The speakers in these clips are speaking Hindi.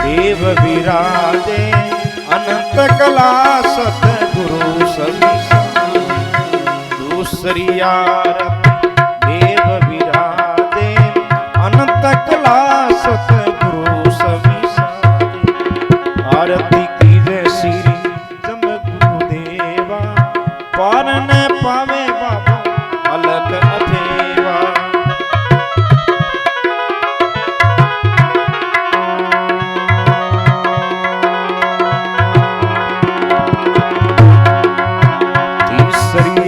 देव विराजे अनंत कला सतगुरु सविसा दूसरी आरती देव विराजे अनंत कला सतगुरु सविसा आरती कीजे श्री जम गुरुदेवा पार न पावे बाबा अलग अथेवा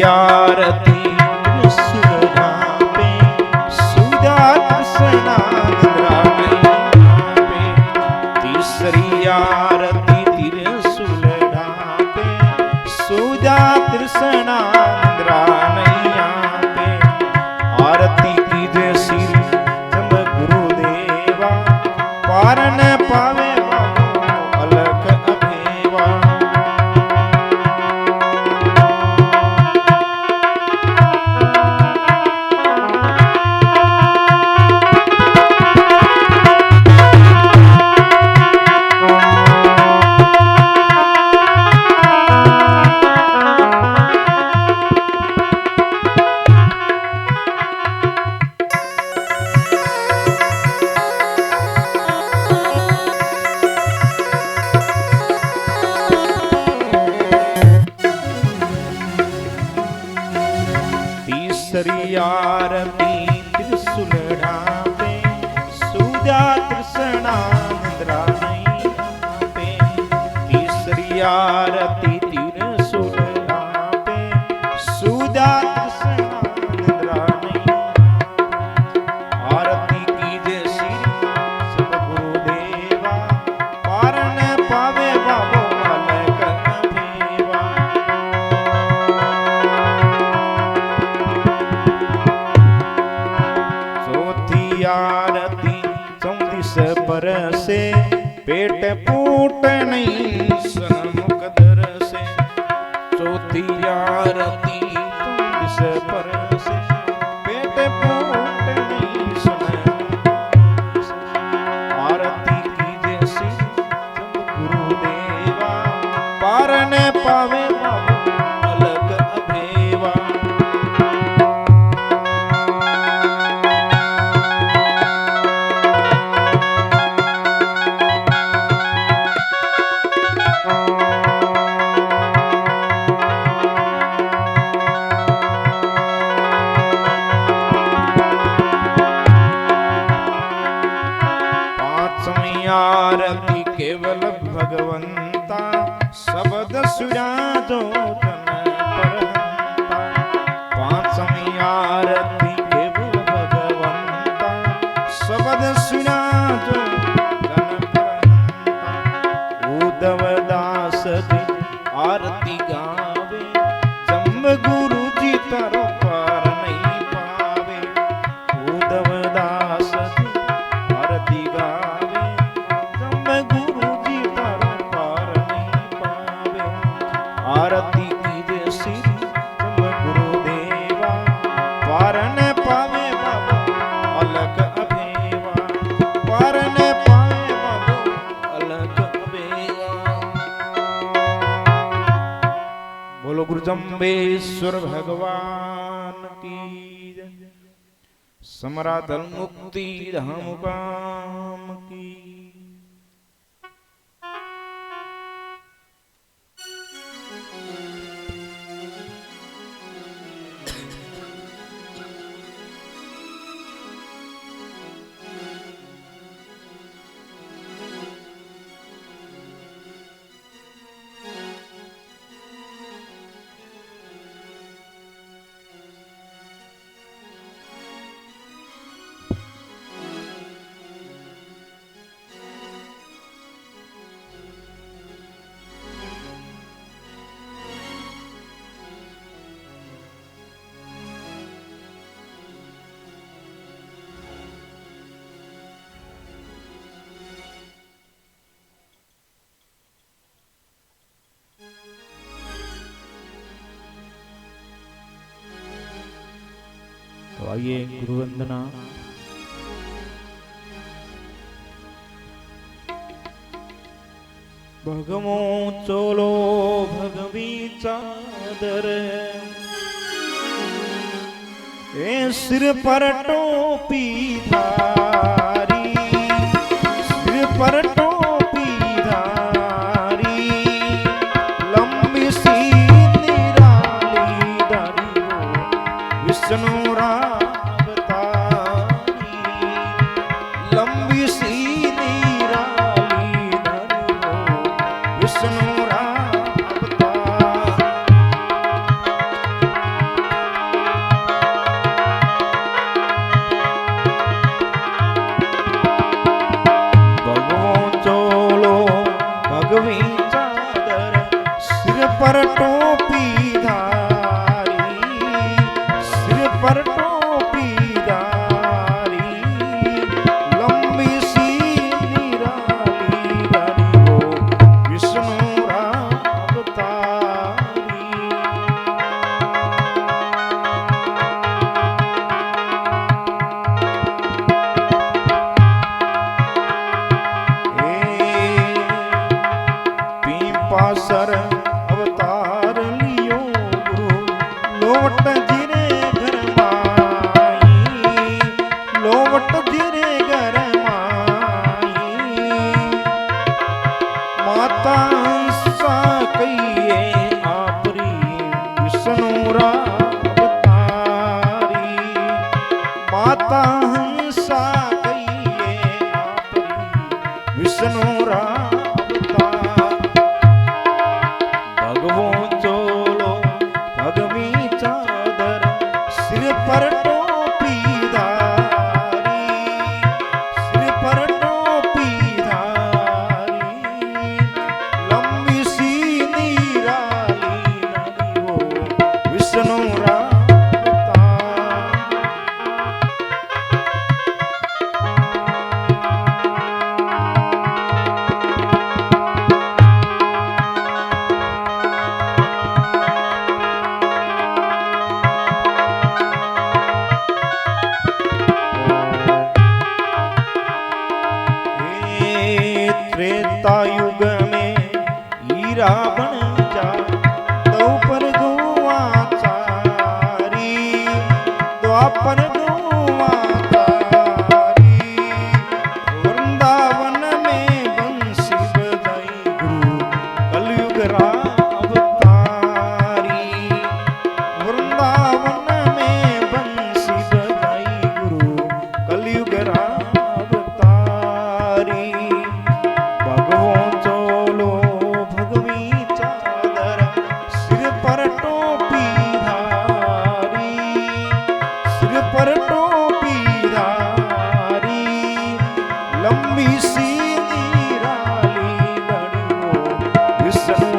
आरती सुना पे सुधा कृष्णा निद्रा पे तीसरी आरती त्रिशूल ढापे सुधा कृष्णा निद्रा नैया पे आरती कीजे श्री जम गुरुदेवा पार न पावे अलग अभेवा तीसरी आरती त्रिशूल ढापे सुधा कृष्णा निद्रा पे तीसरी आरती त्रिशूल ढापे सुधा कृष्णा निद्रा आरती कीजे श्री सब गुरुदेवा पार न पावे बाबो अलग अथेवा आरती चौंतीस बरसे पेट पूट नहीं सनमुख दर से चौथी आरती 24 बरसे पेट पूट नहीं सनमुख आरती कीजे श्री जब गुरुदेवा पार न पावे अलग अभेवा आरती केवल भगवंता शब्द सुरा जो जन परहंता पांचवी आरती केवल भगवंता शब्द सुरा जो जन परहंता उद्धव दास जी आरती गावे जम गुरु जी तर पार नहीं पावे उद्धव दास जी आरती गावे आरती कीजे श्री जम गुरुदेवा पार न पावे बाबा अलग अभेवा पार न पावे बाबा अलग अभेवा बोलो गुरु जम्बेश्वर भगवान की जय समराधन मुक्ति धाम काम की तो आइए गुरु वंदना। ભગવો ચોલો ભગવી ચાદર એ સિર પર ટોપી ધારી સિર પર ટોપી ધારી લંબી સી નિરાલી ધારીઓ વિષ્ણુ રાવતારી લંબી સી નિરાલી ધારીઓ વિષ્ણુ पर टोपी धारी सिर पर टोपी धारी लंबी सी निराली धारी वो विष्णु रावतारी पीपासर लोवट जिरे घर माई लोवट जिरे घर माई माता हंसा कहिए आपरी विष्णु रावतारी माता हंसा कहिए आपरी विष्णु रावतारी भगवो चोलो भगवी चादर सिर पर टोपी धारी सिर पर टोपी धारी लंबी सी निराली धारी वो विष्णु त्रेता युग में हीरा बन जा द्वापर गुआ चारी द्वापर गुआ चारी वृंदावन में बंसी बजाई गुरु कलयुग रावतारी वृंदावन में बंसी बजाई गुरु कलयुग रावतारी भगवो चोलो भगवी चादर सिर पर टोपी धारी सिर पर टोपी धारी लंबी सी निराली धारी वो विष्णु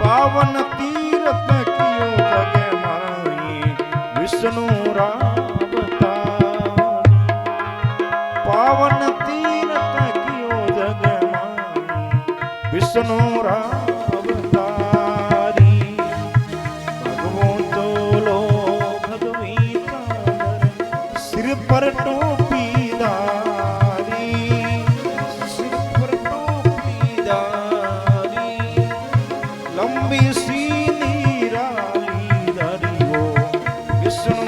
पावन तीर्थ कियो जग माई विष्णु रावतारी पावन तीर्थ कियो जग माई विष्णु रावतारी भगवो चोलो भगवी चादर सिर पर टोपी धारी सिर पर टोपी धारी लंबी सी निराली धारी वो विष्णु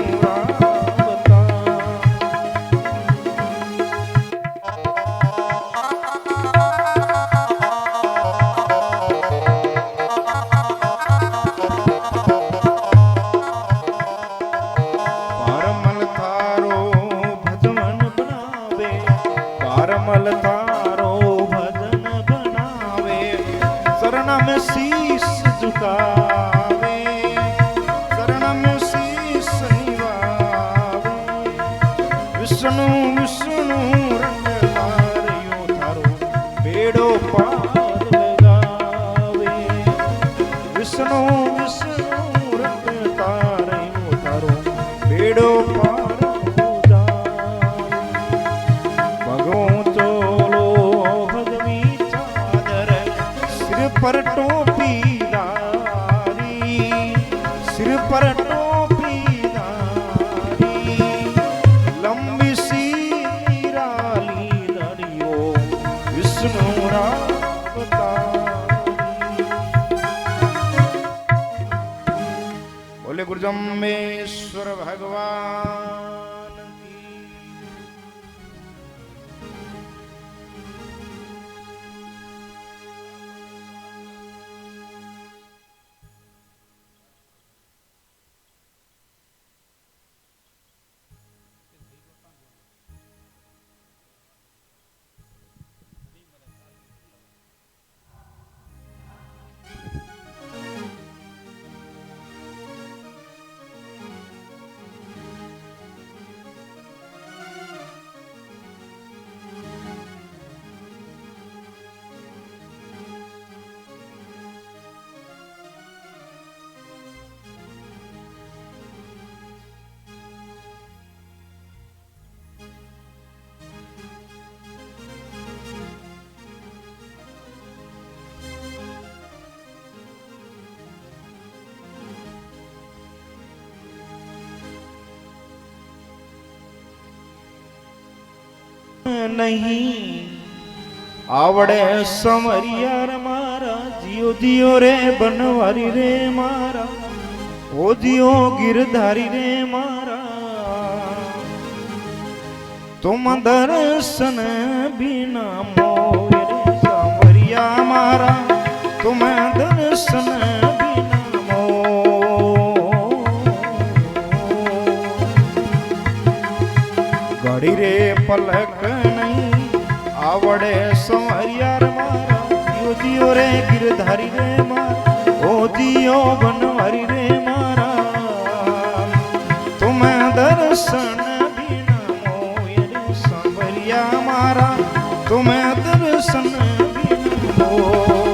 पारमल थारो भजन बनावे पारमल थारो भजन बनावे शरण में शीश झुका વિષ્ણુ વિષ્ણુ રત તારે તારો બેડો પાર ભગવો ચોલો ભગવી ચાદર સિર પર ટોપી દારી સિર પર ટોપી દારી લંબી સી નિરાલી દરિયો વિષ્ણુ बोले गुरु जम्बेश्वर भगवान की। नहीं आवड़े समरिया मारा जियो जियो रे बनवारी रे मारा ओ जियो गिरधारी रे मारा तुम दर्शन बिना मोर समरिया मारा तुम दर्शन बिना मोर घड़ी रे पलक आवड़े समरिया मारा जियो जियो रे गिरधारी रे मारा ओ जियो बनवारी रे मारा तुम दर्शन बिना मोर समरिया मारा तुम दर्शन बिना मोर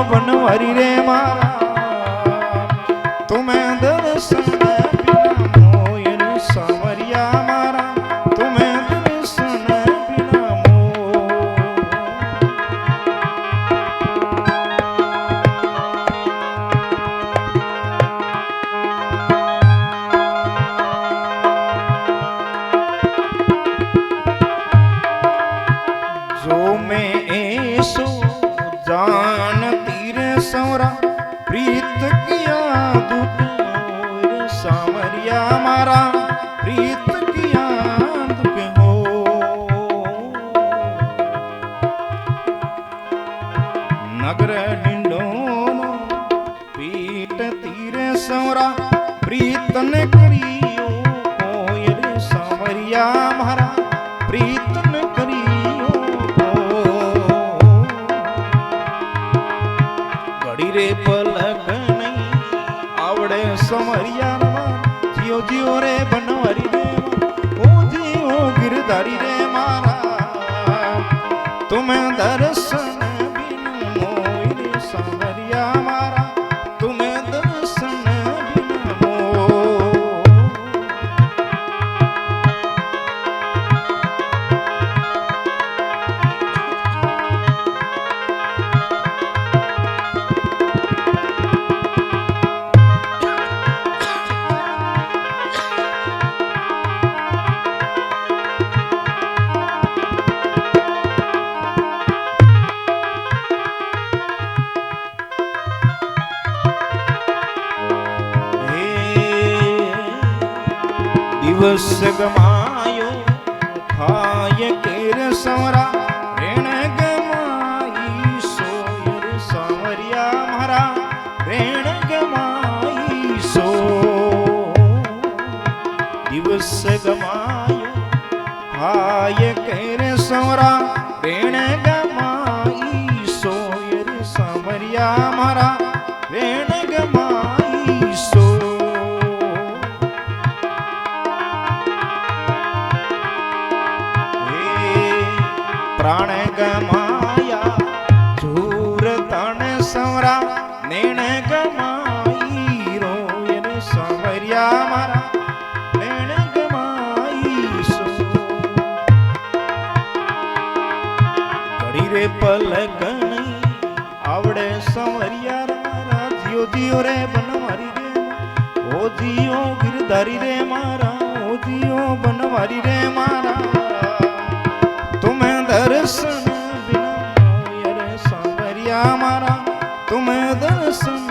बनवारी रे मारा तुम्हें दर्शन बिना मोर समरिया मारा तुम्हें दर्शन बिना जो मैं ऐसो जानती रे सौरा प्रीत किया दुख सामरिया मारा प्रीत किया दुख हो नगर डिंडोनो पीट तीरे सौरा प्रीत ने करियो कोयर सामरिया तुम्हें दर्शन बिनु मोय रे सांवरिया मारा, तुम्हें दर्शन बिनु मोय। दिवस गमायो खाय केर संवरा, रेण गमाई सोयर सांवरिया मारा, रेण गमाई सो। दिवस गमायो खाय केर संवरा, रेण गमाई सोयर सांवरिया मारा, रेण गमाई सो। प्राण गमाया झूर तन संवरा, नेण गमाई रोयन सांवरिया मारा, नेण गमाई सो। घड़ी रे पलकन आवड़े सांवरिया मारा, जियो जियो रे बनवारी रे, ओ जियो गिरधारी रे मारा, ओ जियो बनवारी रे मारा। तुम्हें दर्शन बिना मोय रे सांवरिया मारा, तुम्हें दर्शन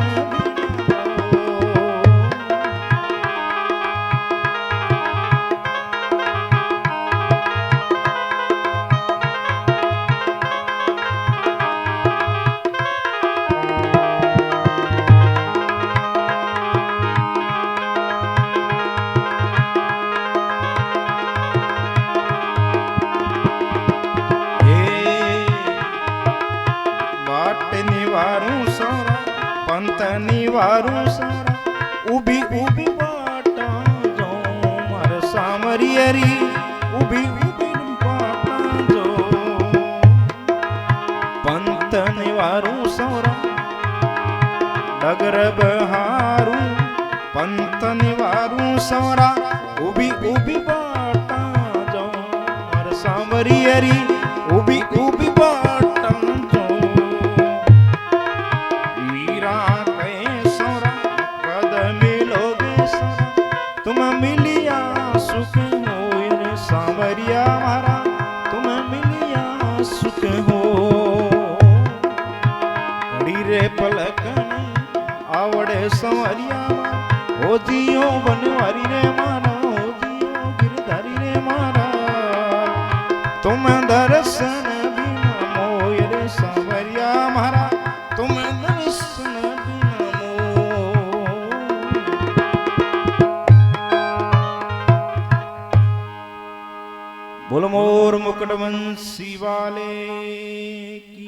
पंत निवारू सारा, उभी उभी बाटा जो मार सांवरियरी, उभी उभी बाटा जो। पंत निवारू सारा डगर बहारू, पंत निवारू सारा, उभी उभी बाटा जो मार सांवरियरी, उभी उभी बाटा जो। तुम मिलिया सुख हो रे सांवरिया मारा, तुम मिलिया सुख हो। घड़ी रे पलकन आवड़े सांवरिया मारा, ओ जियो बनवारी रे मारा, ओ जियो गिरधारी रे मारा। तुम दर्शन बिना मोय रे सांवरिया मारा, तुम दर्शन बिना मोय। बोलो मोर मुकुटवंशी वाले की।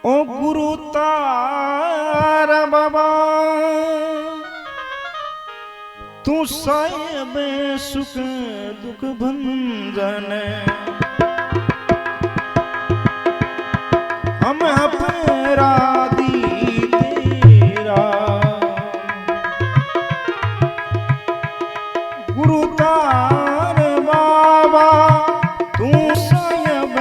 ओ गुरु तार बाबा तू साहेब सुख दुख भंजन हम अपराधी तेरा गुरु तार बाबा तू साहेब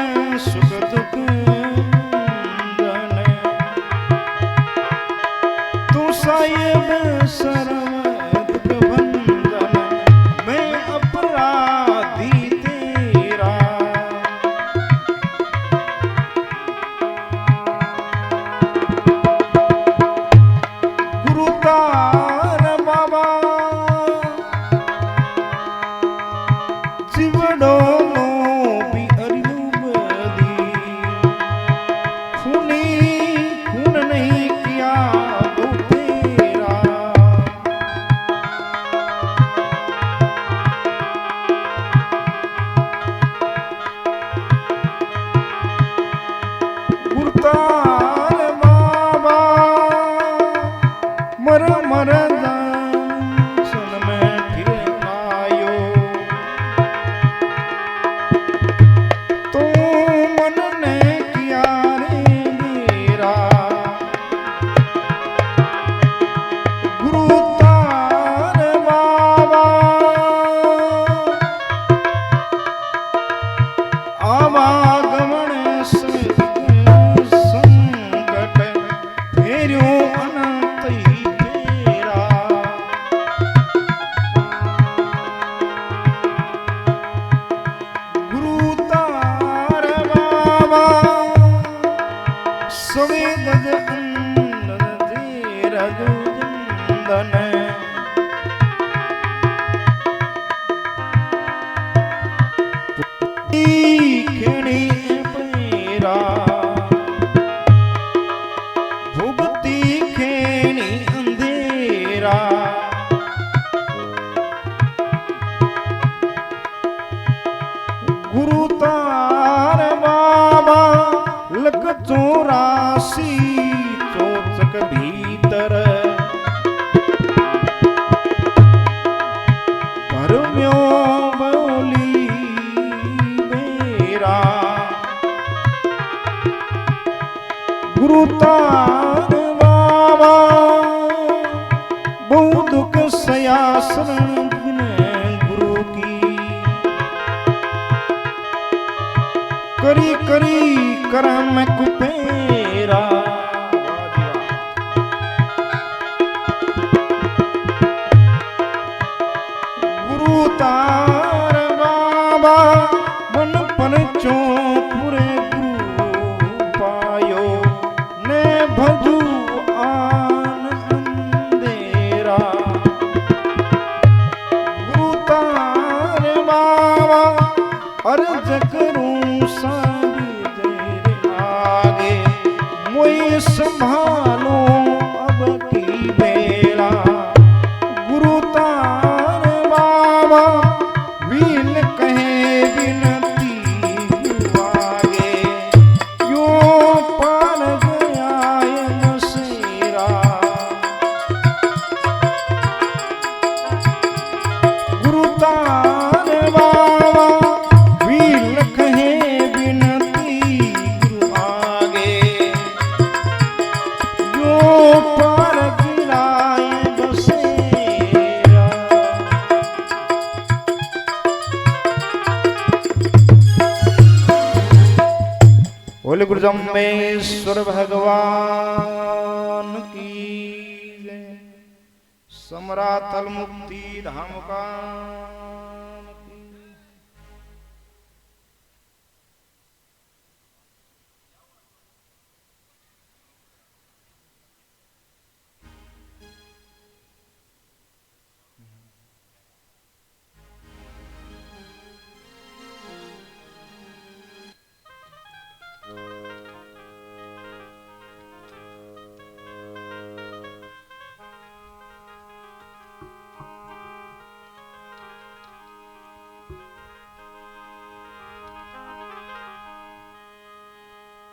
बिछड़ो भी अरियू बदी खूनी खून नहीं किया वो तेरा गुरतार बाबा मर मर सन में फिर आयो तो मन ने किया रे मेरा गुरुतार बाबा आवागमन संकट फेर्यो अनंत ही तेरा गुरुतार बाबा सवेदज अंदन धीरज जंदन खेड़ी पैरा भुगती खेणी अंधेरा गुरुतार बाबा लख 84 चोचक भीतर भरम्यो बोली मेरा गुरुतार बाबा बहु दुख सया शरण बिन गुरु की करी करी करम कुपेरा गुरुतार बाबा मन पर चो पूरे गुरु पायो ने भजू आन अंधेरा गुरुतार बाबा अर्ज करूं सारी देर आगे मोई संभालो अब की बेला गुरुतार बाबा वील कहे विनती आगे यो पार गया नसेरा गुरुतार बाबा वील कहे विनती आगे यो पार गिराए बसेरा बोले गुरु जम्बेश्वर भगवान की जय। समरातल मुक्ति धाम का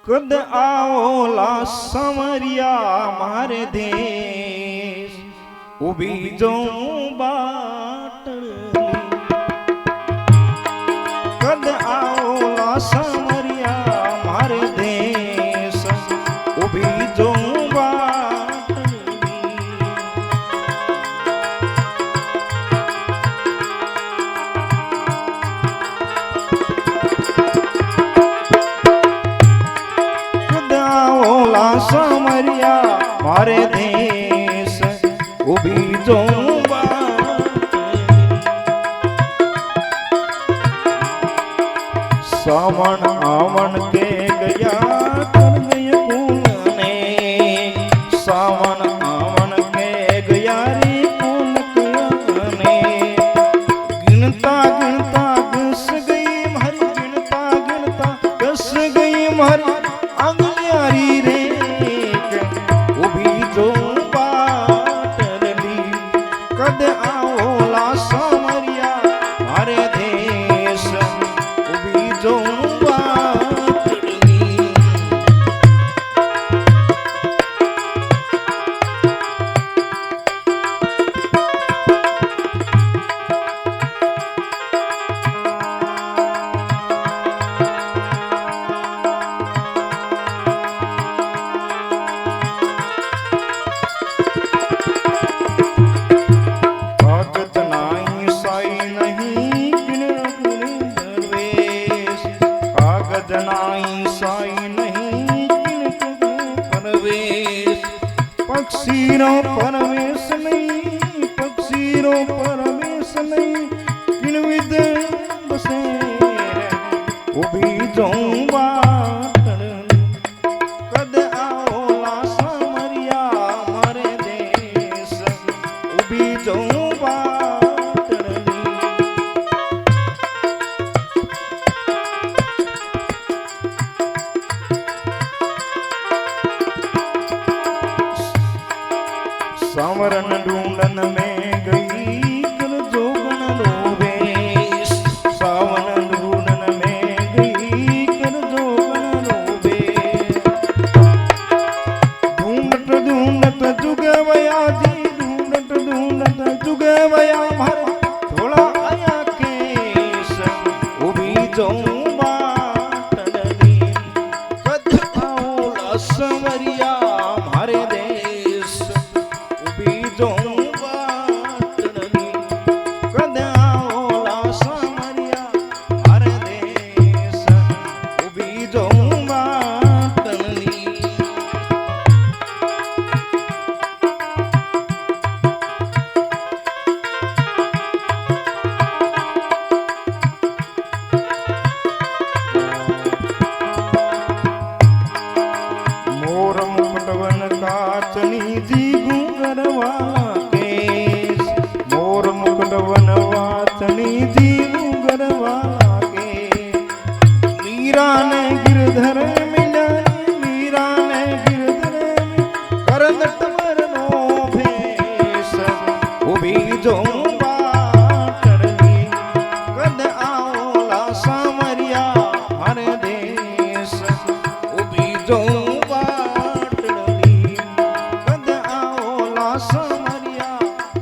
कद आओला संवरिया मारे देश उभी जो बाटली कद आओला संवरिया मारे देश उभी जो समरिया मारे देश उभी जो सावन आवन के गया कर गय कुल ने सावन आवन के गया रे कुल ने गिनता गिनता घिस काई साई नहीं किनके परवेश पक्षी रो परवेश नहीं पक्षी रो परवेश नहीं किन विद बसे उभी जाऊं बाटण कद आओला सामरिया मारे देश उभी जाऊं बाटण सावरन ढूंढन में गई कर जोगन लोभे सावन ढूंढन में गई कर जोगन लोभे ढूंढत ढूंढत जुगवया जी ढूंढत ढूंढत जुगवया भर थोड़ा आया केस उभी जाऊं बाटड़ी कद आओला संवरिया मारे देश जाऊं बाटड़ी कद आओला सामरिया हर देश उभी जाऊं बाटड़ी मोर मुकुटवन काचनी जी घूंघरवाला केस मोर मुकुटवन वाचनी जी घूंघरवाला के मीरा ने गिरधर मिला मीरा ने गिरधर कर नटवर नो भेष उभी जाऊं बाटड़ी कद आओला सामरिया हर देश उभी जाऊं बाटड़ी कद आओला सामरिया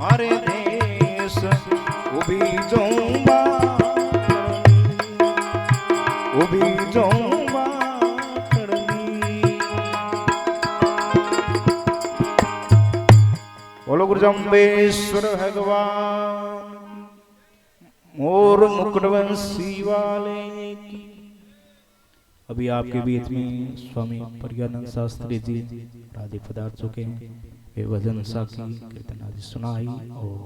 हर देश उभी जाऊं बाटड़ी उभी जाऊं बाटड़ी बोलो गुरु जम्बेश्वर भगवान मोर मुकुटवंशी वाले की। अभी आपके बीच में स्वामी प्रज्ञानंद शास्त्री जी राधे पधार चुके हैं। वे भजन साखी कीर्तन आदि सुनाई और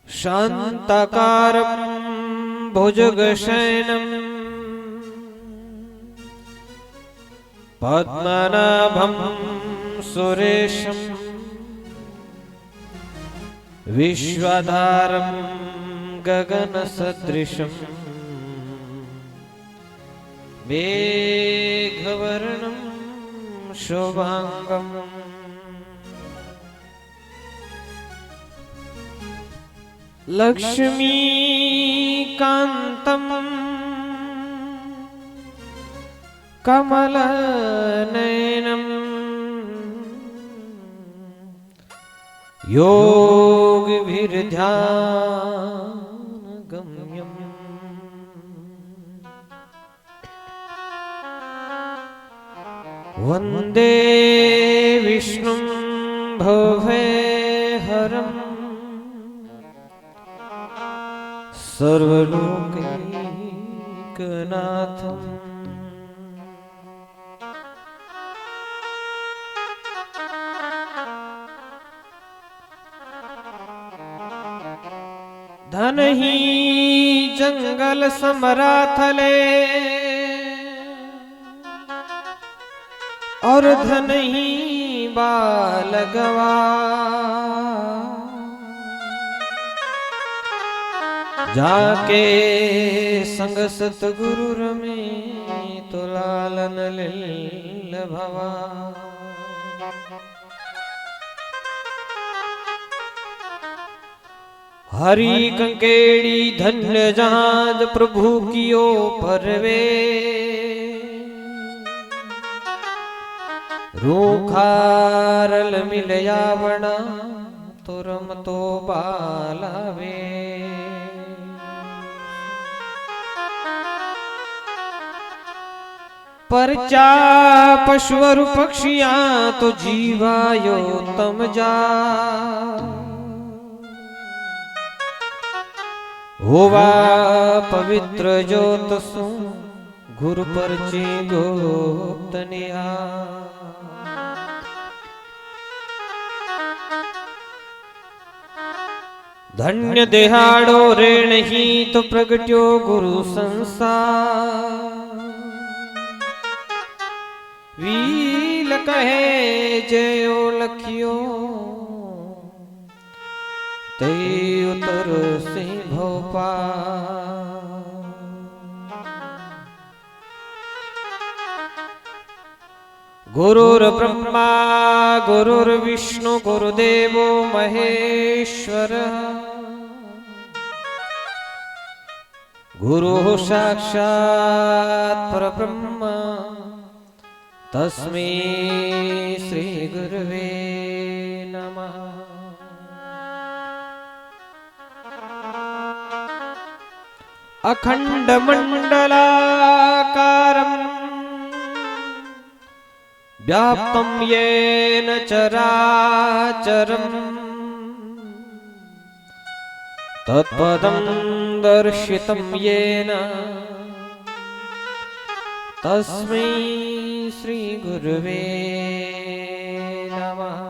शांताकारं भुजगशयनं पद्मनाभं सुरेशं विश्वधारं गगनसदृशं मेघवर्णं शुभांगं लक्ष्मीकान्तं कमलनयनं योगिभिर्ध्यानगम्यम् वन्दे विष्णुं भवभयहरम् सर्वलोकैकनाथम् धन ही जंगल समरा थले और धन ही बालगवा जाके संग सतगुरु रमे तो लालन लिल भवा हरि कंकेड़ी धन्य जहाज प्रभु कियो परवे रूखारल मिलया वना तुरम तो बालावे परचा पशुवर पक्षियां तो जीवायो तम जा होवा पवित्र जोत सु गुरु परचे गोप्तनिया धन्य देहाड़ो रे नहीं तो प्रगट्यो गुरु संसार वील कहे जयो लखियो ते उतर से भोपा गुरुर ब्रह्मा गुरुर विष्णु गुरुदेवो महेश्वर गुरु साक्षात् परब्रह्म तस्मै श्री गुरुवे नमः अखंड मंडलाकारं व्याप्तं येन चराचरं तत्पदं दर्शितं येन तस्मै श्री गुरुवे नमः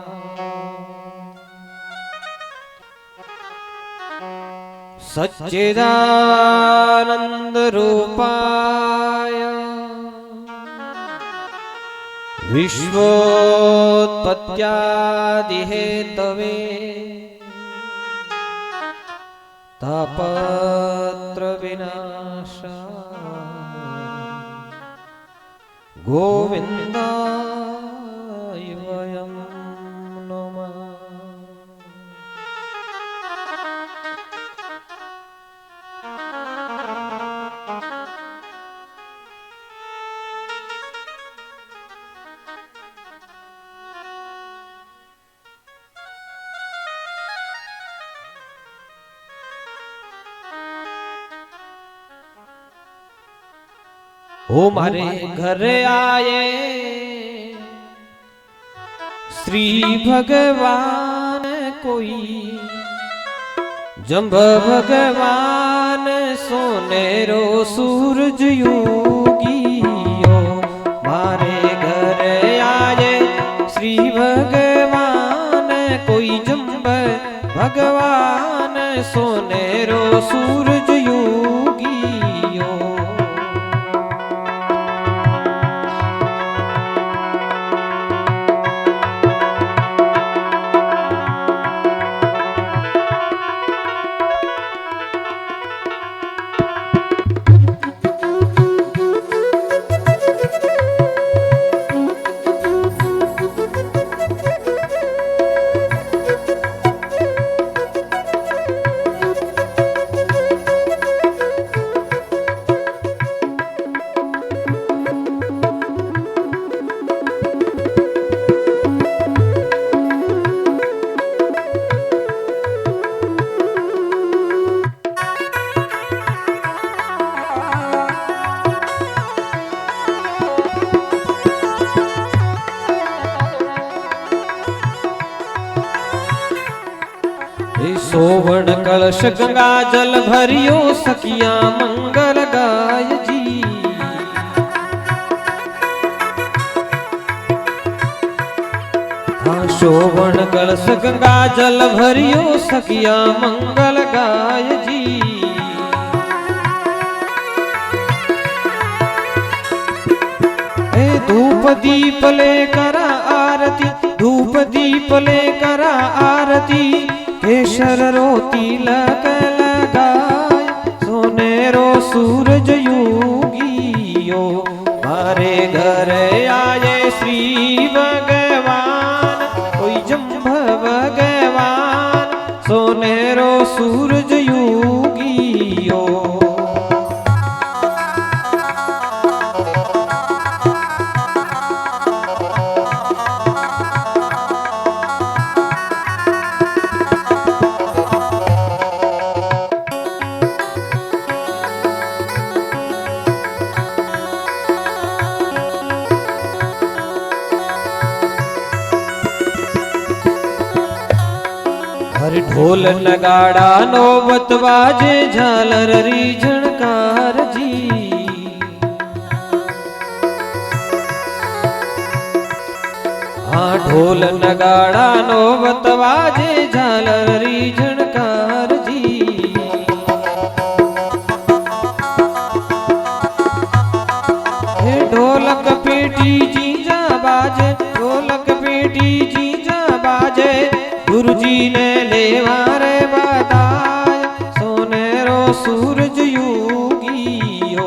सच्चिदानंद रूपाय विश्वोत्पत्त्यादि हेतवे तापत्र विनाशाय गोविन्दाय वयं नमः। ओ मारे घर आए श्री भगवान कोई जंब भगवान सोनेरो सूरज योगियो मारे घर आए श्री भगवान कोई जंब भगवान सोनेरो सूरज योगियो सोवर्ण कलश गंगा जल भरियो सखिया मंगल गाय जी हाँ सोवर्ण कलश गंगा जल भरियो सखिया मंगल लगाय जी। धूप दीप ले करा आरती, धूप दीप ले करा आरती, केसर रो तिलक लगाय, सोनेरो सूरज युगियो, मारे घर आए श्री भगवान, कोई जम्भ भगवान, सोनेरो सूरज युगियो। ढोल नगाड़ा नौबत बाजे झालर री झणकार जी। हाँ ढोल नगाड़ा नौबत बाजे झालर री झणकार जी। ढोलक पेटी जीजा बाजे, ढोलक पेटी जीजा बाजे, गुरुजी ने लेवारे बताय, सोनेरो सूरज युगियो,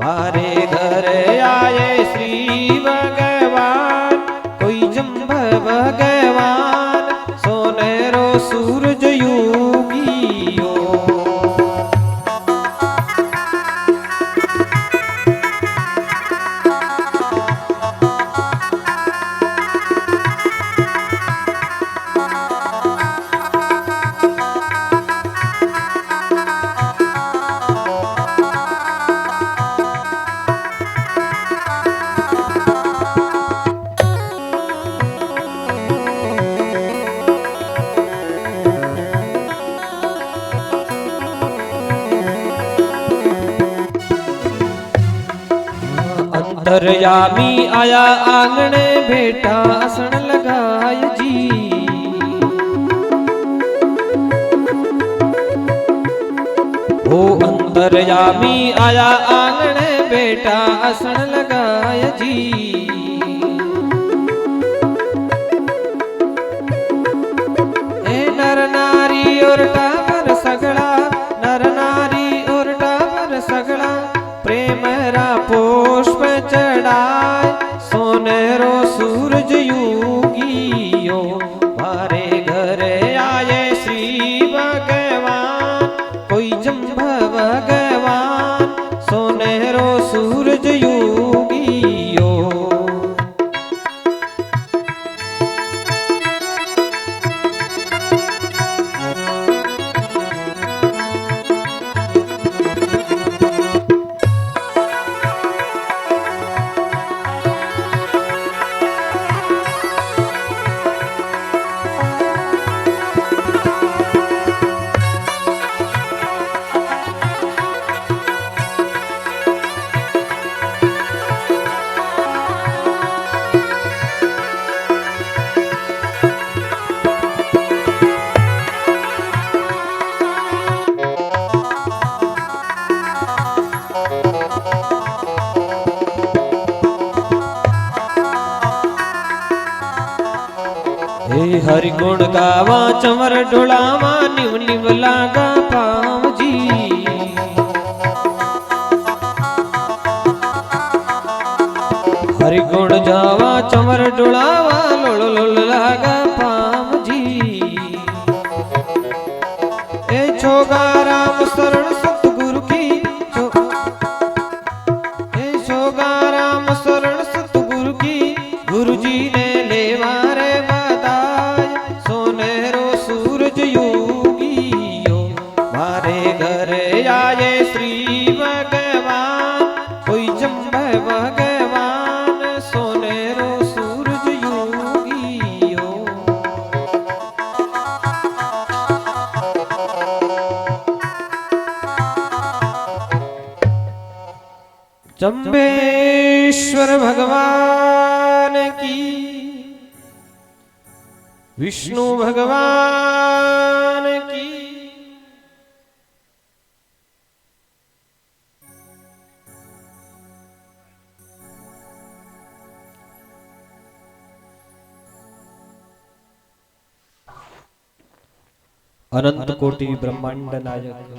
मारे घर आए श्री भगवान, कोई जम्भ भगवान, सोनेरो सूरज युगियो। अंतरयामी आया आंगणे बेटा आसन लगाय जी। ओ अंतरयामी आया आंगणे बेटा आसन लगाय जी। ए नर नारी और टाबर सगड़ा, नर नारी और टाबर सगड़ा, प्रेम रा पुष्प चढ़ाए, सोनेरो सूरज युगियो, मारे घर आए श्री भगवान, कोई जम्भ भगवान, सोनेरो सूरज युगियो। हरि गुण गावा चमर ढोलावा, निव निव लागा पाव जी। हरि गुण जावा चमर ढोलावा, लोल लोल लागा पाव जी। ए छोगा राम शरण सतगुरु की, ए छोगा राम शरण सतगुरु की, गुरु जी ने लेवारे बताय, सोनेरो सूरज युगियो, मारे घर आए श्री भगवान, कोई जम्भ भगवान, सोनेरो सूरज युगियो। जम्बेश्वर भगवान की, विष्णु भगवान की, अनंत कोटि ब्रह्मांड नायक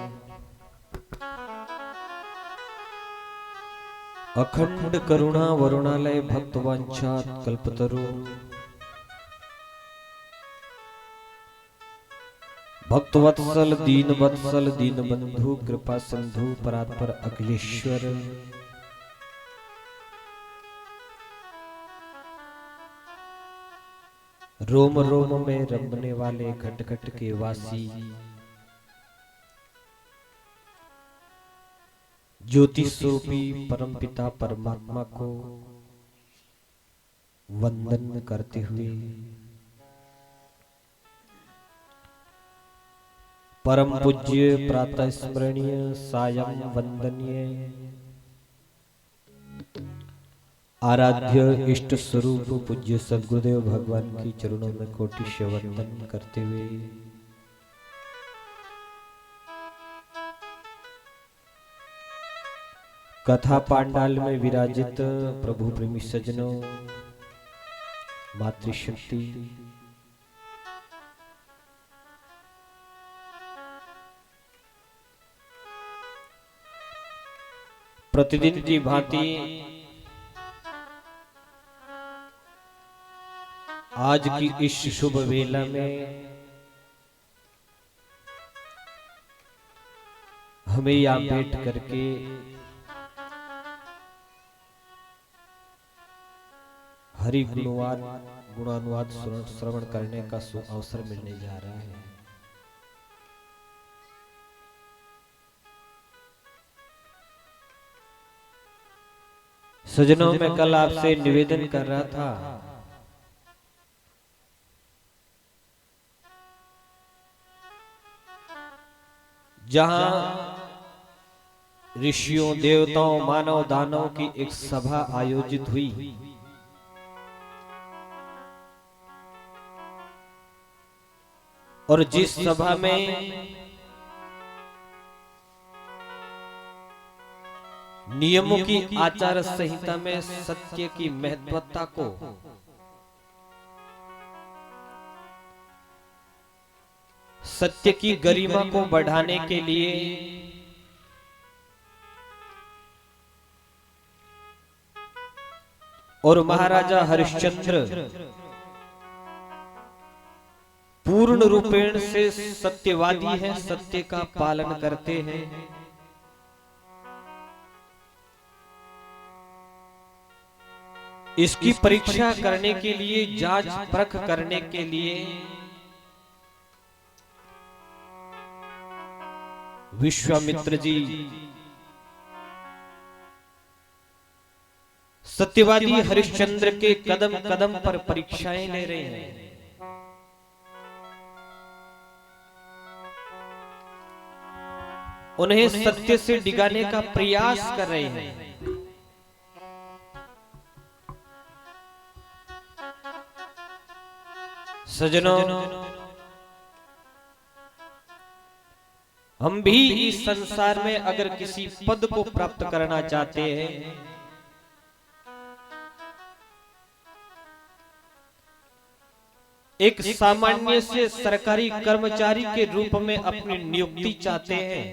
अखंड करुणा वरुणालय भक्तवांछात कल्पतरु भक्तवत्सल दीनवत्सल दीनबंधु कृपा सिंधु परात्पर अखिलेश्वर रोम रोम में रमने वाले घट घट के वासी ज्योति स्वरूपी परमपिता परमात्मा को वंदन करते हुए परम पूज्य प्रातः स्मरणीय सायं वंदनीय आराध्य इष्ट स्वरूप पूज्य सद्गुरुदेव भगवान की चरणों में कोटि से वंदन करते हुए कथा पांडाल में विराजित प्रभु प्रेमी सज्जनों, मातृशक्ति, प्रतिदिन की भांति आज की इस शुभ वेला में हमें यहाँ बैठ करके हरि गुणानुवाद श्रवण करने का अवसर मिलने जा रहा है। सज्जनों, मैं कल आपसे निवेदन कर रहा था जहां ऋषियों देवताओं मानव दानव की एक सभा आयोजित हुई और जिस सभा में नियमों की आचार संहिता में सत्य की महत्वता को सत्य की गरिमा को बढ़ाने के लिए और महाराजा हरिश्चंद्र पूर्ण रूपेण से सत्यवादी है, सत्य का पालन करते हैं। इसकी परीक्षा करने के लिए, जांच परख करने के लिए विश्वामित्र जी सत्यवादी हरिश्चंद्र के कदम कदम पर परीक्षाएं ले रहे हैं। उन्हें सत्य से डिगाने का प्रयास कर रहे हैं। सज्जनों, हम भी इस संसार में अगर किसी पद को प्राप्त करना चाहते हैं एक सामान्य से सरकारी कर्मचारी के रूप में अपनी नियुक्ति चाहते हैं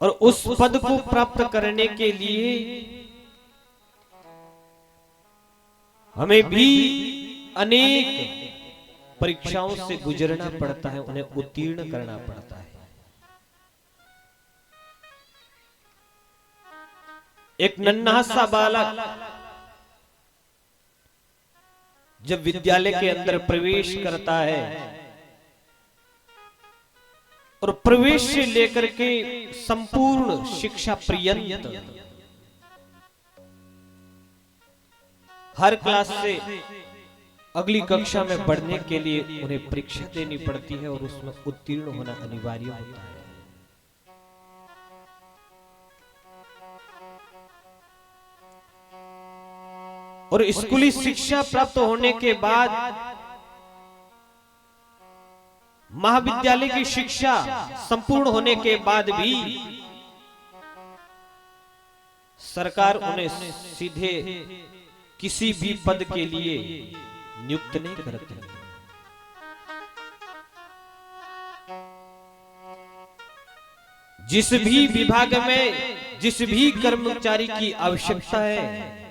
और उस पद को प्राप्त करने के लिए हमें भी अनेक परीक्षाओं से गुजरना पड़ता है, उन्हें उत्तीर्ण करना पड़ता है। एक नन्हा सा बालक जब विद्यालय के अंदर प्रवेश करता है और प्रवेश से लेकर के संपूर्ण शिक्षा पर्यंत हर क्लास से अगली कक्षा में बढ़ने के लिए उन्हें परीक्षा देनी पड़ती है और उसमें उत्तीर्ण होना अनिवार्य होता है। और स्कूली शिक्षा प्राप्त होने के बाद महाविद्यालय की शिक्षा संपूर्ण होने के बाद भी सरकार उन्हें सीधे किसी भी पद के लिए नियुक्त नहीं करते। जिस भी विभाग में जिस भी कर्मचारी की आवश्यकता है,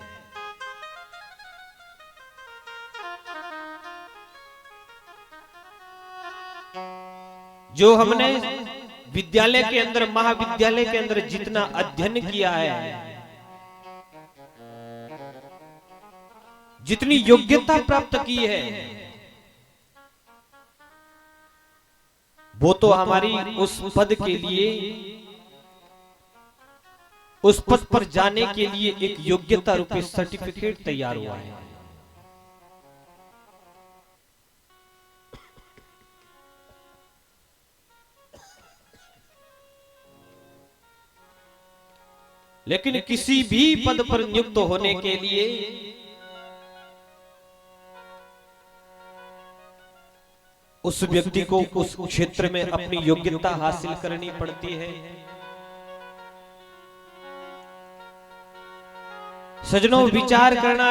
जो हमने विद्यालय के अंदर, महाविद्यालय के अंदर जितना अध्ययन किया है, जितनी योग्यता प्राप्त की है, वो तो हमारी उस पद के लिए, उस पद पर जाने के लिए एक योग्यता रूपी सर्टिफिकेट तैयार हुआ है। लेकिन किसी भी पद पर नियुक्त होने के लिए उस व्यक्ति को उस क्षेत्र में अपनी योग्यता हासिल करनी पड़ती है। सज्जनों, विचार करना,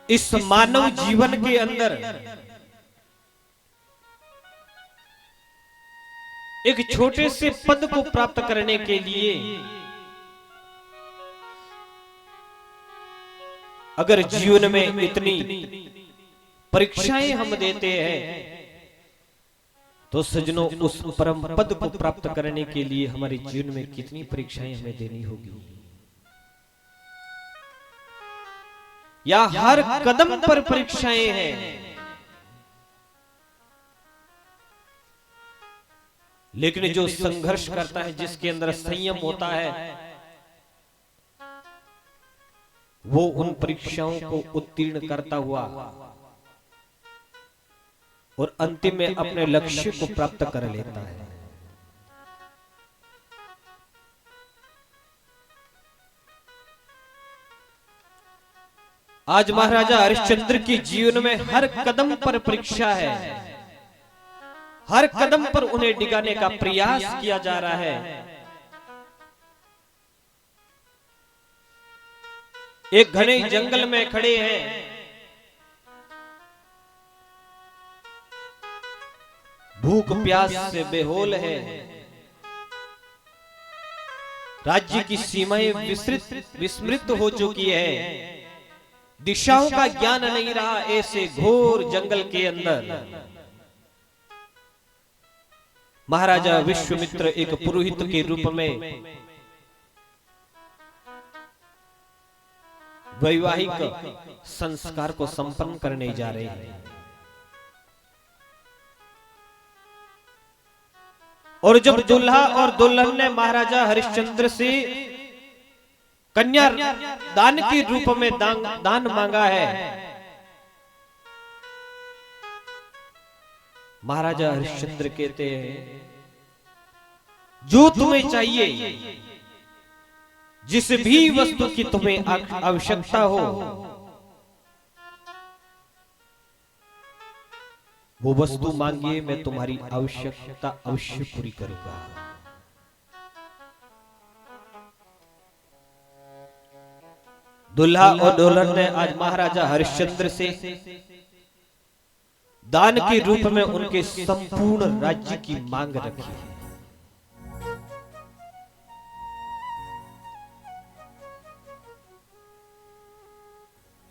इस मानव जीवन के अंदर एक छोटे से पद को प्राप्त करने के लिए अगर जीवन में इतनी परीक्षाएं हम देते हैं, तो सज्जनों उस परम पद को प्राप्त करने के लिए हमारे जीवन में कितनी परीक्षाएं हमें देनी होगी। या हर कदम पर परीक्षाएं हैं, लेकिन जो संघर्ष करता है, जिसके अंदर संयम होता है, वो उन परीक्षाओं को उत्तीर्ण करता हुआ और अंतिम में अपने लक्ष्य को प्राप्त कर लेता है। आज महाराजा हरिश्चंद्र के जीवन में हर कदम पर परीक्षा है, हर कदम पर उन्हें डिगाने का प्रयास किया जा रहा है। एक घने जंगल में खड़े हैं, भूख प्यास से बेहोल है, राज्य की सीमाएं विस्मृत हो चुकी है, दिशाओं का ज्ञान नहीं रहा। ऐसे घोर जंगल के अंदर महाराजा विश्वामित्र एक पुरोहित के रूप में वैवाहिक संस्कार को संपन्न करने जा रहे हैं। और जब दुल्हा और दुल्हन ने महाराजा हरिश्चंद्र से कन्या दान के रूप में दान मांगा है, महाराजा हरिश्चंद्र कहते हैं, जो तुम्हें चाहिए, जिस भी वस्तु की तुम्हें आवश्यकता हो, वो वस्तु मांगिए, मैं तुम्हारी आवश्यकता अवश्य पूरी करूंगा। दुल्हा और दुल्हन ने आज महाराजा हरिश्चंद्र से दान के रूप में उनके संपूर्ण राज्य की मांग रखी है।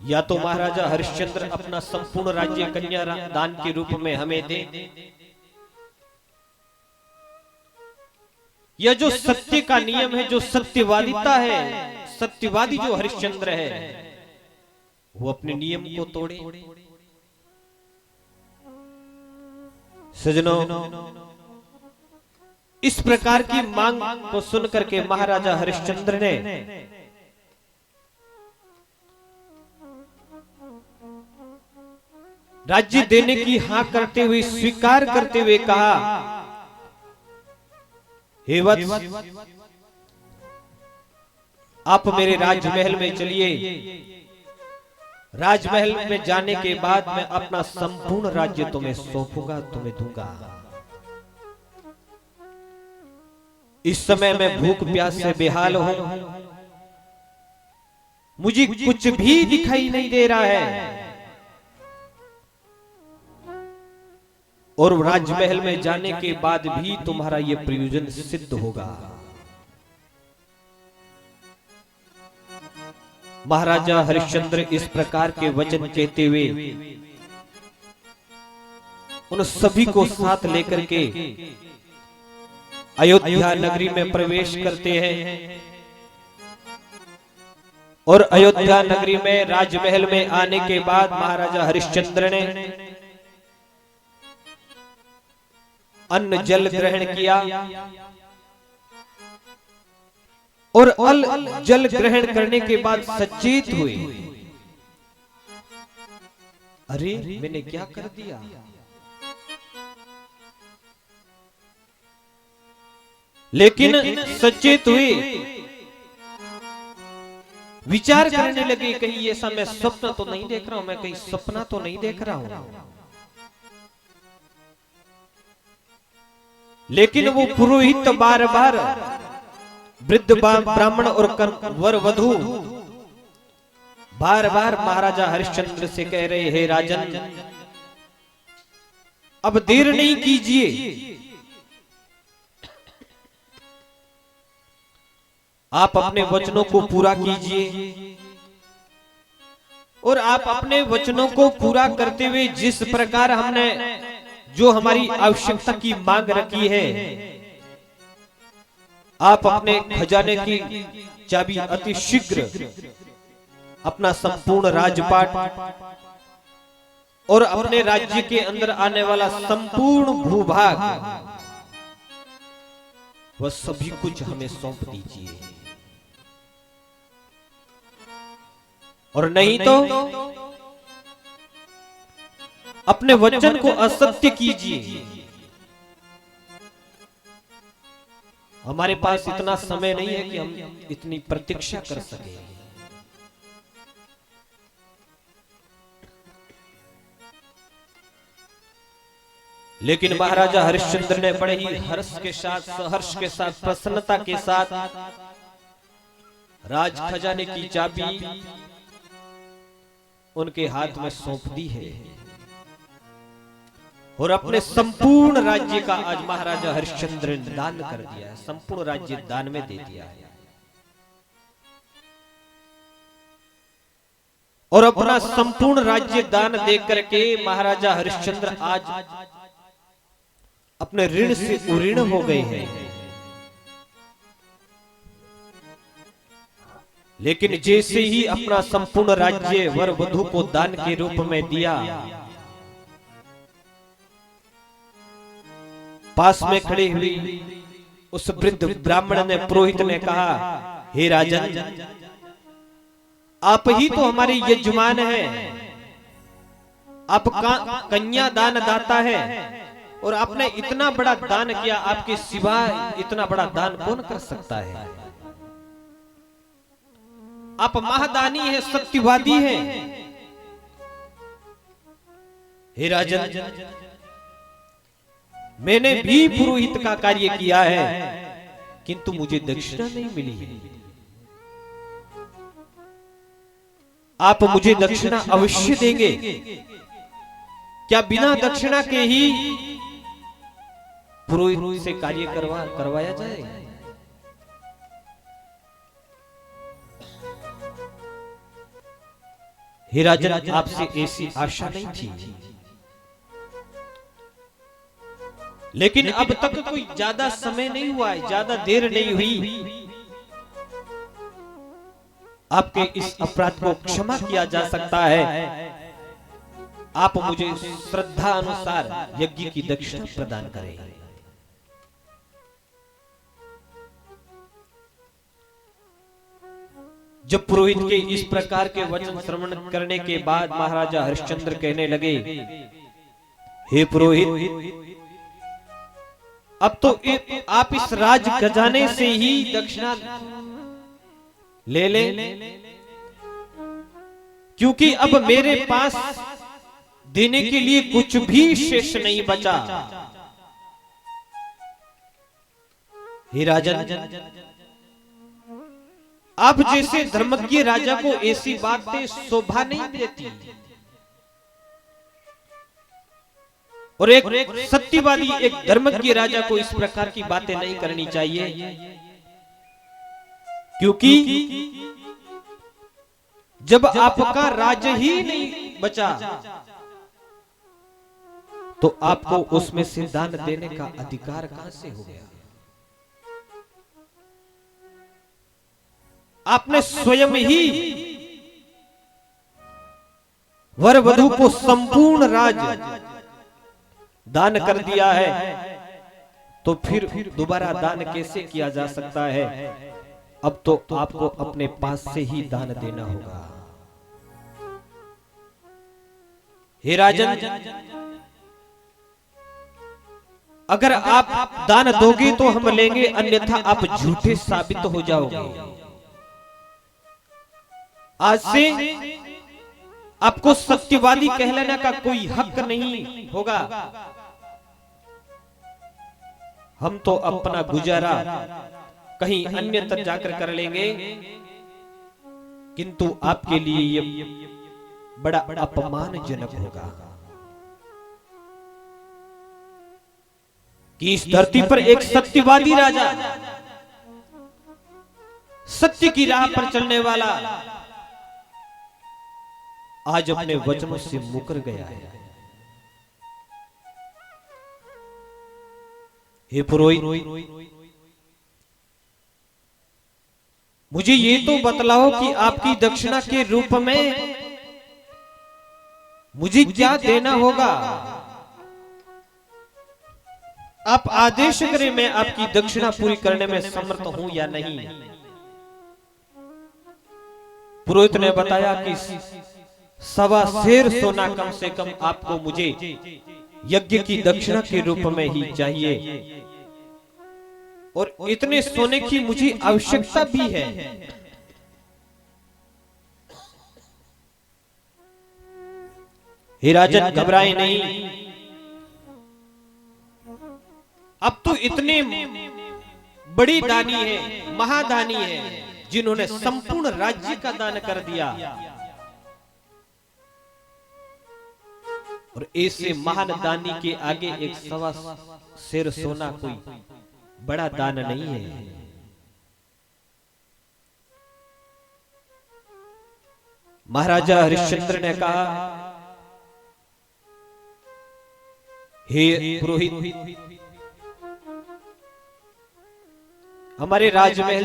या तो महाराजा हरिश्चंद्र अपना संपूर्ण राज्य कन्या दान के रूप में हमें दे, यह जो सत्य का नियम है, जो सत्यवादिता है, सत्यवादी जो हरिश्चंद्र है, वो अपने नियम को तोड़े। सजनों, इस प्रकार की मांग को सुनकर के महाराजा हरिश्चंद्र ने राज्य देने की हां करते हुए, स्वीकार करते हुए कहा, हे वत्स, आप मेरे राजमहल में चलिए। राजमहल में जाने के बाद मैं अपना संपूर्ण राज्य तुम्हें सौंपूंगा, तुम्हें दूंगा। इस समय मैं भूख प्यास से बेहाल हूं, मुझे कुछ भी दिखाई नहीं दे रहा है और राजमहल में जाने के बाद भी तुम्हारा यह प्रयोजन सिद्ध होगा। महाराजा हरिश्चंद्र इस प्रकार के वचन कहते हुए उन सभी को साथ लेकर के अयोध्या नगरी में प्रवेश करते हैं और अयोध्या नगरी में राजमहल में आने के बाद महाराजा हरिश्चंद्र ने अन्न जल ग्रहण किया और जल ग्रहण करने के बाद सचेत हुए, अरे मैंने क्या कर दिया। लेकिन सचेत हुए, विचार करने लगे कहीं ऐसा मैं स्वप्न तो नहीं देख रहा हूं, मैं कहीं सपना तो नहीं देख रहा हूं। लेकिन वो पुरोहित बार बार वृद्ध ब्राह्मण और वर वधू बार बार महाराजा हरिश्चंद्र से कह रहे हैं, राजन अब देर नहीं कीजिए, आप अपने वचनों को पूरा कीजिए और आप अपने वचनों को पूरा करते हुए जिस प्रकार हमने जो हमारी आवश्यकता की मांग रखी है, आप अपने खजाने की चाबी अति शीघ्र अपना संपूर्ण राजपाट और अपने राज्य के अंदर आने वाला संपूर्ण भूभाग वह सभी कुछ हमें सौंप दीजिए, और नहीं तो अपने वचन को असत्य कीजिए। हमारे पास इतना समय नहीं है कि हम इतनी प्रतीक्षा कर सके। लेकिन महाराजा हरिश्चंद्र ने बड़े ही हर्ष के साथ, सहर्ष के साथ, प्रसन्नता के साथ राज खजाने की चाबी उनके हाथ में सौंप दी है और अपने संपूर्ण राज्य का आज महाराजा हरिश्चंद्र ने दान कर दिया है, संपूर्ण राज्य दान में दे दिया है और अपना संपूर्ण राज्य दान दे करके महाराजा हरिश्चंद्र आज अपने ऋण से उऋण हो गए हैं। लेकिन जैसे ही अपना संपूर्ण राज्य वर वधू को दान के रूप में दिया, पास में खड़ी हुई उस वृद्ध ब्राह्मण ने, पुरोहित ने कहा, हे राजन, आप ही तो हमारे यजमान हैं, आप कन्या दान दाता है और आपने इतना बड़ा दान किया, आपके सिवाय इतना बड़ा दान कौन कर सकता है। आप महादानी है, सत्यवादी है। हे राजन, मैंने भी पुरोहित का कार्य किया है किंतु मुझे दक्षिणा नहीं मिली। आप मुझे दक्षिणा अवश्य देंगे। क्या बिना दक्षिणा के ही पुरोहित से कार्य करवाया जाए? हे राजन, आपसे ऐसी आशा नहीं थी, लेकिन अब तक कोई ज्यादा समय नहीं हुआ है, ज्यादा देर नहीं हुई, आपके इस अपराध को क्षमा किया जा सकता है। आप मुझे श्रद्धा अनुसार यज्ञ की दक्षिणा प्रदान करें। जब पुरोहित के इस प्रकार के वचन श्रवण करने के बाद महाराजा हरिश्चंद्र कहने लगे, हे पुरोहित, अब तो आप इस राज खजाने से ही दक्षिणा ले लें, क्योंकि अब मेरे पास देने के लिए कुछ भी शेष नहीं बचा। हे राजन, आप जैसे धर्मज्ञ राजा को ऐसी बातें शोभा नहीं देती, और एक सत्यवादी, एक धर्मज्ञ राजा को इस प्रकार की बातें नहीं करनी चाहिए, क्योंकि जब आपका राज ही नहीं बचा तो आपको उसमें से दान देने का अधिकार कहां से हो गया? आपने स्वयं ही वर वधू को संपूर्ण राज दान कर दिया है, तो फिर दोबारा दान कैसे किया जा सकता है? अब तो आपको अपने पास से ही दान देना होगा। हे राजन, अगर आप दान दोगे तो हम लेंगे, अन्यथा आप झूठे साबित हो जाओगे। आज से आपको सत्यवादी कहलाने का कोई हक नहीं होगा। हम तो अपना गुजारा कहीं अन्यत्र जाकर कर लेंगे, किंतु आपके लिए ये बड़ा अपमानजनक होगा कि इस धरती पर एक सत्यवादी राजा, सत्य की राह पर चलने वाला, आज अपने वचनों से मुकर गया है। हे पुरोहित, मुझे ये तो बतलाओ कि आपकी दक्षिणा के रूप में मुझे क्या देना होगा? आप आदेश करें, मैं आपकी दक्षिणा पूरी करने में समर्थ हूं या नहीं। पुरोहित ने बताया कि 1.25 सेर सोना कम से कम आपको मुझे यज्ञ की दक्षिणा के रूप में ही चाहिए, और इतने सोने की मुझे आवश्यकता भी है। हे राजन, घबराए नहीं। अब तो इतने बड़ी दानी है, महादानी है, जिन्होंने संपूर्ण राज्य का दान कर दिया, और ऐसे महान दानी के आगे एक 1.25 सेर सोना कोई बड़ा दान नहीं है। महाराजा हरिश्चंद्र ने कहा, हे पुरोहित, हमारे राजमहल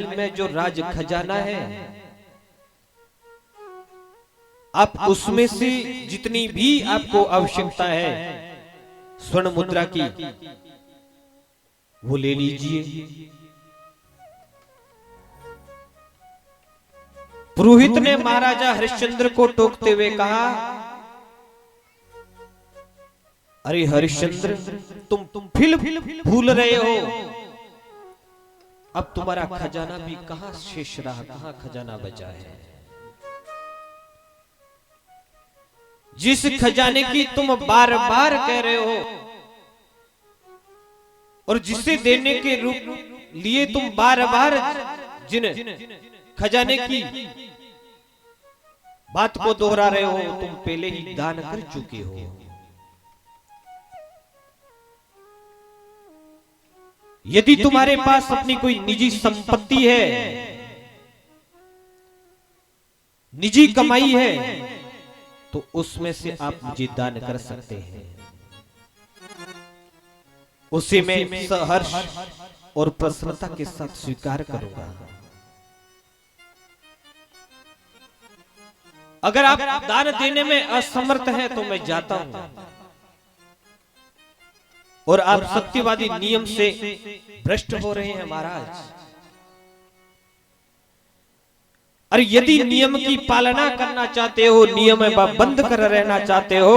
में जो राज खजाना है, आप उसमें से जितनी भी आपको आवश्यकता है स्वर्ण मुद्रा की, वो ले लीजिए। पुरोहित ने महाराजा हरिश्चंद्र को टोकते हुए कहा, अरे हरिश्चंद्र, तुम फिर भूल रहे हो, अब तुम्हारा खजाना भी कहां शेष रहा, कहां खजाना बचा है? जिस खजाने की तुम बार बार कह रहे हो और जिसे देने के रूप लिए तुम बार बार जिन खजाने की बात को दोहरा रहे हो, तुम पहले ही दान कर चुके हो। यदि तुम्हारे पास अपनी कोई निजी संपत्ति है, निजी कमाई है, तो उसमें से आप मुझे दान कर सकते हैं। उसे मैं सहर्ष और प्रसन्नता के साथ स्वीकार करूंगा। अगर आप दान देने में असमर्थ हैं तो मैं जाता हूं, और आप सत्यवादी नियम से भ्रष्ट हो रहे हैं महाराज। अरे यदि नियम की पालना करना चाहते हो, नियम में बंद कर रहना चाहते हो,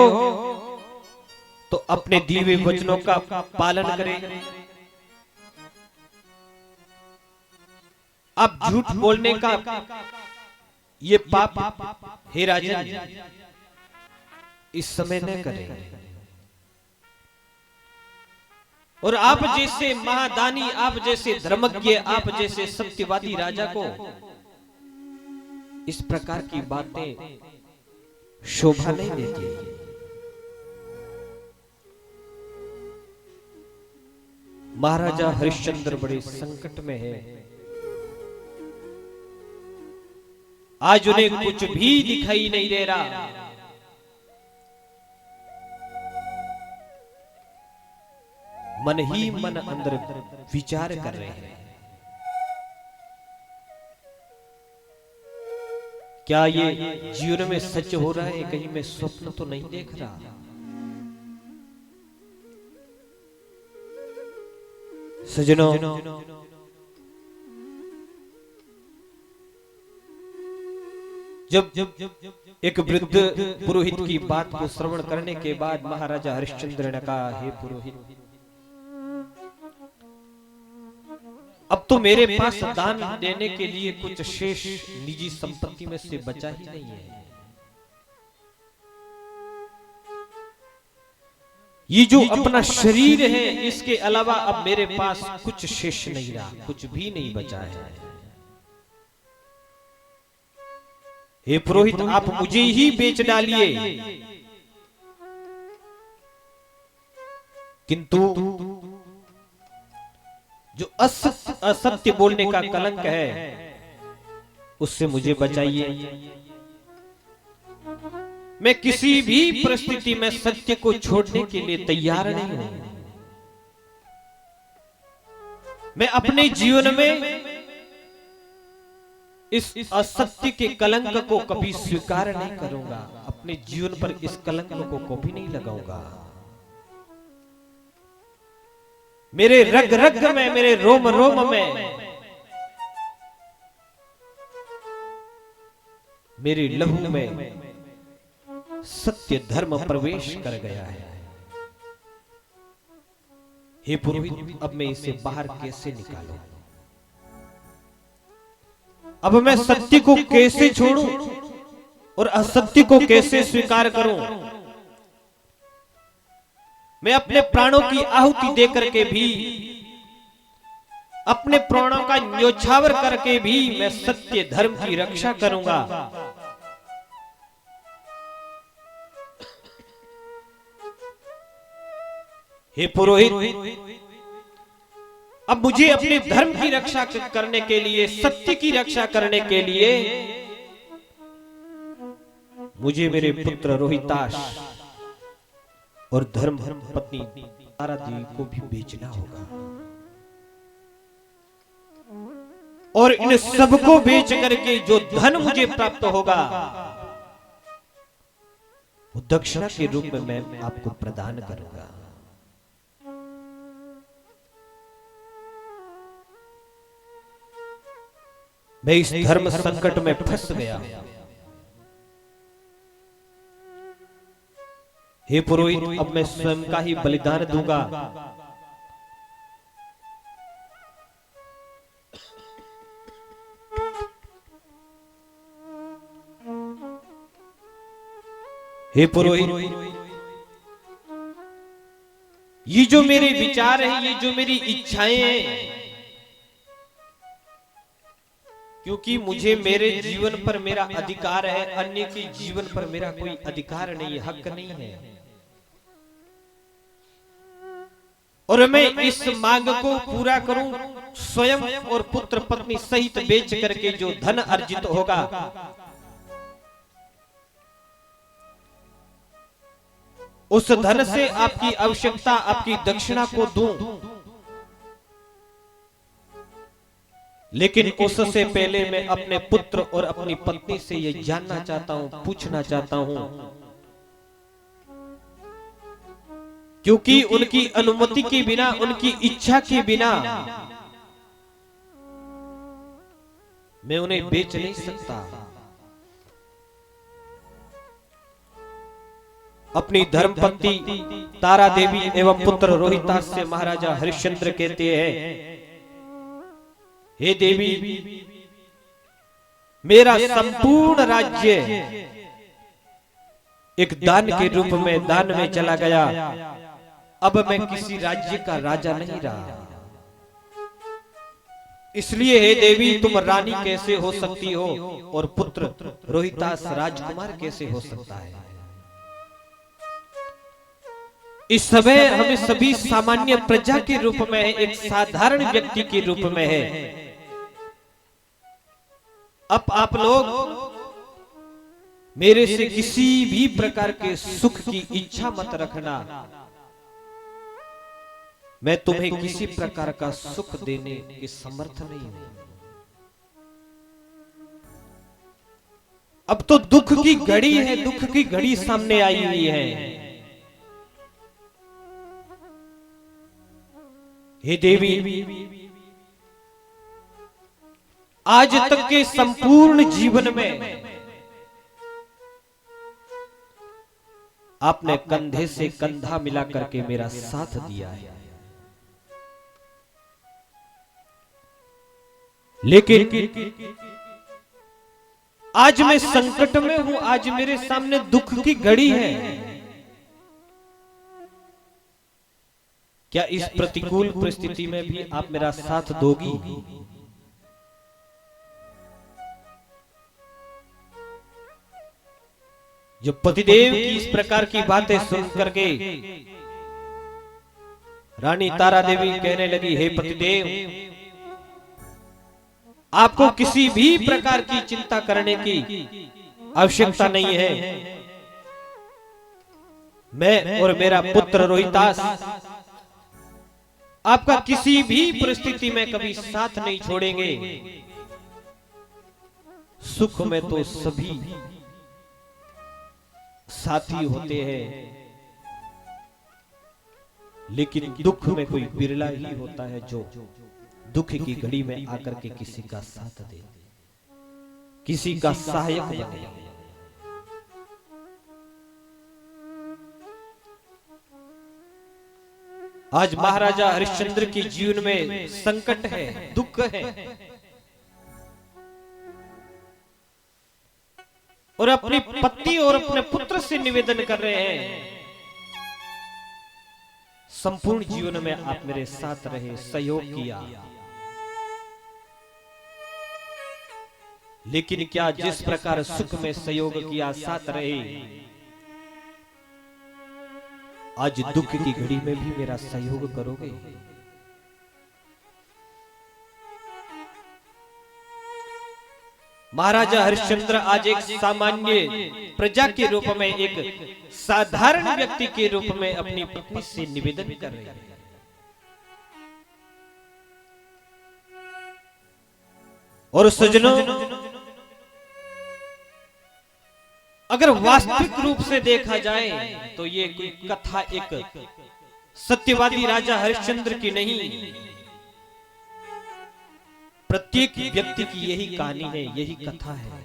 तो अपने दिए हुए वचनों का पालन करें। आप झूठ बोलने का ये पाप हे राजन इस समय न करें। और आप जैसे महादानी, आप जैसे धर्मज्ञ, आप जैसे सत्यवादी राजा को इस प्रकार की बातें शोभा नहीं देती। महाराजा हरिश्चंद्र बड़े संकट में है। आज उन्हें कुछ भी दिखाई नहीं दे रहा। मन ही मन अंदर विचार कर रहे हैं, क्या ये जीवन में सच हो रहा है, कहीं मैं स्वप्न तो नहीं देख रहा। सजनों, जब एक वृद्ध पुरोहित की बात को श्रवण करने के बाद महाराजा हरिश्चंद्र ने कहा, हे पुरोहित, अब तो मेरे पास दान देने के लिए कुछ शेष निजी संपत्ति में से बचा ही नहीं है। ये जो अपना शरीर है, इसके अलावा अब मेरे पास कुछ शेष नहीं रहा, कुछ भी नहीं बचा है। हे पुरोहित, आप मुझे ही बेच डालिए, किंतु जो असत्य बोलने का कलंक है उससे मुझे बचाइए। मैं किसी भी परिस्थिति में सत्य को छोड़ने के लिए तैयार नहीं हूं। मैं अपने जीवन में इस असत्य के कलंक को कभी स्वीकार नहीं करूंगा। अपने जीवन पर इस कलंक को कभी नहीं लगाऊंगा। मेरे रग रग में, मेरे रोम रोम में, मेरे लहू में सत्य धर्म प्रवेश कर गया है। हे पुरोहित, अब मैं इसे बाहर कैसे निकालूं? अब मैं सत्य को कैसे छोड़ूं और असत्य को कैसे स्वीकार करूं? मैं अपने प्राणों की आहुति देकर के भी, अपने प्राणों का न्योछावर करके भी मैं सत्य धर्म की रक्षा करूंगा। हे पुरोहित, अब मुझे अपने धर्म की रक्षा करने के लिए, सत्य की रक्षा करने के लिए मुझे मेरे पुत्र रोहिताश और धर्म पत्नी तारा देवी को भी बेचना होगा, और इन सबको बेच करके जो धन मुझे प्राप्त होगा वो दक्षिणा के रूप में मैं आपको प्रदान करूंगा। मैं इस धर्म संकट में फंस गया। हे पुरोहित, अब मैं स्वयं का ही बलिदान दूंगा। हे पुरोहित, ये जो मेरे विचार हैं, ये जो मेरी इच्छाएं हैं, क्योंकि मुझे मेरे जीवन पर मेरा अधिकार है, अन्य के जीवन पर मेरा कोई अधिकार नहीं, हक नहीं है। और मैं इस मांग को पूरा करूं, स्वयं और पुत्र पत्नी सहित बेच करके जो धन अर्जित होगा उस धन से आपकी आवश्यकता, आपकी दक्षिणा को दूं। लेकिन उससे पहले मैं अपने पुत्र और अपनी पत्नी से यह जानना चाहता हूं, पूछना चाहता हूं, क्योंकि उनकी अनुमति के बिना, उनकी इच्छा के बिना मैं उन्हें बेच नहीं सकता। अपनी धर्मपत्नी तारा देवी एवं पुत्र रोहितास से महाराजा हरिश्चंद्र कहते हैं, हे देवी, मेरा संपूर्ण राज्य एक दान के रूप में दान में चला गया। अब मैं किसी राज्य का राजा नहीं रहा, इसलिए हे देवी तुम रानी कैसे हो सकती हो और पुत्र रोहितास राजकुमार कैसे हो सकता है। इस समय हमें सभी सामान्य प्रजा के रूप में है, एक साधारण व्यक्ति के रूप में है। अब आप लोग मेरे से किसी भी प्रकार के सुख की इच्छा मत रखना, मैं तुम्हें किसी प्रकार का सुख देने के समर्थ नहीं हूं। अब तो दुख की घड़ी है, दुख की घड़ी सामने आई हुई है। हे देवी, आज तक के संपूर्ण जीवन में आपने कंधे से कंधा मिला करके मेरा साथ दिया है, लेकिन आज मैं संकट में हूं, आज मेरे सामने दुख की घड़ी है। क्या इस प्रतिकूल परिस्थिति में भी आप मेरा साथ दोगी? जब पतिदेव की इस प्रकार की बातें सुन करके रानी तारा देवी कहने लगी, हे पतिदेव, आपको किसी भी प्रकार की चिंता करने की आवश्यकता नहीं है। मैं और मेरा पुत्र रोहितास आपका किसी भी परिस्थिति में कभी साथ नहीं छोड़ेंगे। सुख में तो सभी साथी होते हैं, लेकिन दुख में कोई बिरला ही होता है जो दुख की घड़ी में आकर के किसी का साथ दे, किसी का सहायक बने। आज महाराजा हरिश्चंद्र के जीवन में संकट है, दुख है, और अपनी पत्नी और अपने पुत्र से निवेदन कर रहे हैं, संपूर्ण जीवन में आप मेरे साथ रहे, सहयोग किया। लेकिन क्या जिस प्रकार सुख में सहयोग किया, साथ रहे, आज दुख की घड़ी में भी मेरा सहयोग करोगे? महाराजा हरिश्चंद्र आज एक सामान्य प्रजा के रूप में, एक साधारण व्यक्ति के रूप में अपनी पत्नी से निवेदन कर रहे हैं। और सज्जनों, अगर वास्तविक रूप से देखा जाए तो ये कोई कथा एक सत्यवादी राजा हरिश्चंद्र की नहीं, प्रत्येक व्यक्ति की यही कहानी है, यही कथा है।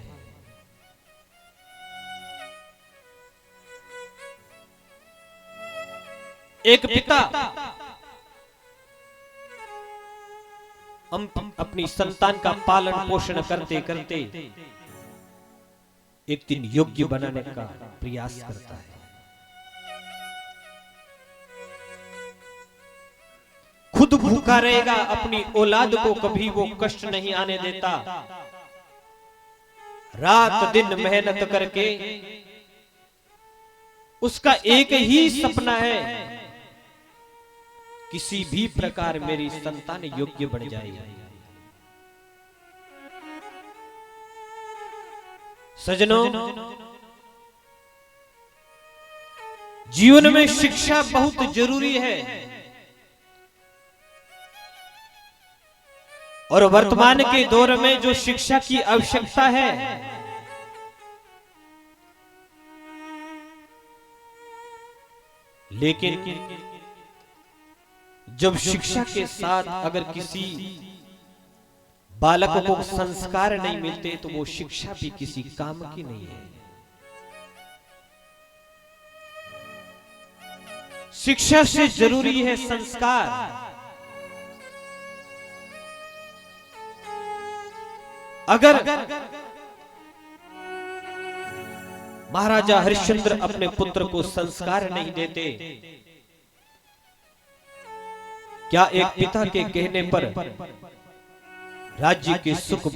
एक पिता अपनी संतान का पालन पोषण करते करते एक दिन योग्य बनाने का प्रयास करता है। खुद भूखा रहेगा, अपनी औलाद को कभी वो कष्ट नहीं आने देता। रात दिन मेहनत करके उसका एक ही सपना है, किसी भी प्रकार मेरी संतान योग्य बन जाए। सज्जनों, जीवन में शिक्षा बहुत जरूरी है, और वर्तमान के दौर में जो शिक्षा की आवश्यकता है, लेकिन जब शिक्षा के साथ अगर किसी बालक को संस्कार नहीं मिलते तो वो शिक्षा भी किसी काम की नहीं है। शिक्षा से जरूरी है संस्कार। अगर महाराजा हरिश्चंद्र अपने पुत्र को संस्कार नहीं देते क्या एक पिता के कहने पर राज्य के सुख